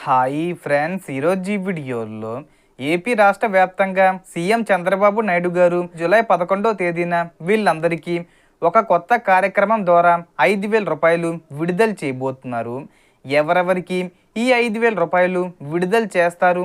Hi friends, ఈరోజు ఈ వీడియోలో ఏపీ రాష్ట్ర వ్యాప్తంగా సీఎం చంద్రబాబు నాయుడు గారు జూలై 11వ తేదీన వీళ్ళందరికీ ఒక కొత్త కార్యక్రమం ద్వారా 5,000 రూపాయలు విడుదల చేయబోతున్నారు. ఎవరెవరికి ఈ 5,000 రూపాయలు విడుదల చేస్తారు,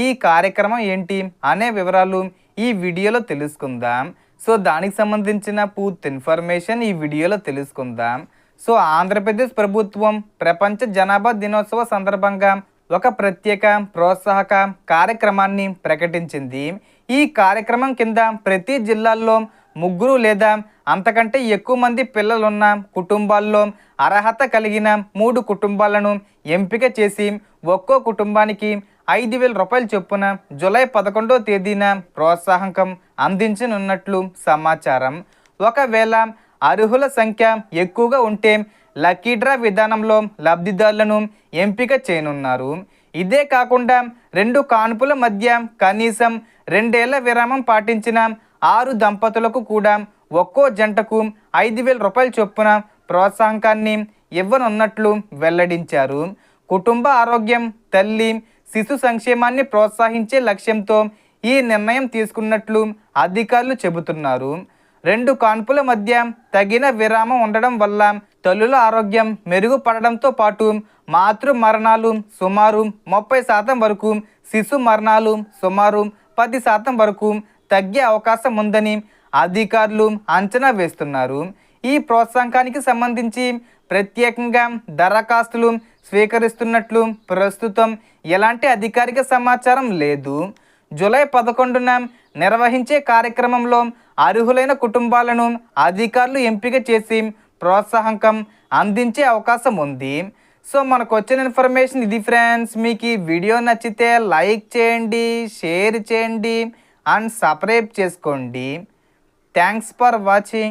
ఈ కార్యక్రమం ఏంటి అనే వివరాలు ఈ వీడియోలో తెలుసుకుందాం. సో దానికి సంబంధించిన పూర్తి ఇన్ఫర్మేషన్ ఈ వీడియోలో తెలుసుకుందాం. సో ఆంధ్రప్రదేశ్ ప్రభుత్వం ప్రపంచ జనాభా దినోత్సవ సందర్భంగా ఒక ప్రత్యేక ప్రోత్సాహక కార్యక్రమాన్ని ప్రకటించింది. ఈ కార్యక్రమం కింద ప్రతి జిల్లాల్లో 3 లేదా అంతకంటే ఎక్కువ మంది పిల్లలున్న కుటుంబాల్లో అర్హత కలిగిన 3 కుటుంబాలను ఎంపిక చేసి ఒక్కో కుటుంబానికి 5,000 రూపాయల చొప్పున జూలై 11వ తేదీన ప్రోత్సాహకం అందించనున్నట్లు సమాచారం. ఒకవేళ అర్హుల సంఖ్య ఎక్కువగా ఉంటే లక్కీ డ్రా విధానంలో లబ్ధిదారులను ఎంపిక చేయనున్నారు. ఇదే కాకుండా 2 కాన్పుల మధ్య కనీసం 2 ఏళ్ల విరామం పాటించిన 6 దంపతులకు కూడా ఒక్కో జంటకు 5,000 రూపాయల చొప్పున ప్రోత్సాహకాన్ని ఇవ్వనున్నట్లు వెల్లడించారు. కుటుంబ ఆరోగ్యం, తల్లి శిశు సంక్షేమాన్ని ప్రోత్సహించే లక్ష్యంతో ఈ నిర్ణయం తీసుకున్నట్లు అధికారులు చెబుతున్నారు. 2 కాన్పుల మధ్య తగిన విరామం ఉండడం వల్ల తల్లుల ఆరోగ్యం మెరుగుపడడంతో పాటు మాతృ మరణాలు సుమారు 30% వరకు, శిశు మరణాలు సుమారు 10% వరకు తగ్గే అవకాశం ఉందని అధికారులు అంచనా వేస్తున్నారు. ఈ ప్రోత్సాహకానికి సంబంధించి ప్రత్యేకంగా దరఖాస్తులు స్వీకరిస్తున్నట్లు ప్రస్తుతం ఎలాంటి అధికారిక సమాచారం లేదు. జూలై 11న నిర్వహించే కార్యక్రమంలో అర్హులైన కుటుంబాలను అధికారులు ఎంపిక చేసి ప్రోత్సాహకం అందించే అవకాశం ఉంది. సో మనకు వచ్చిన ఇన్ఫర్మేషన్ ఇది ఫ్రెండ్స్. మీకు ఈ వీడియో నచ్చితే లైక్ చేయండి, షేర్ చేయండి అండ్ సబ్స్క్రైబ్ చేసుకోండి. Thanks for watching.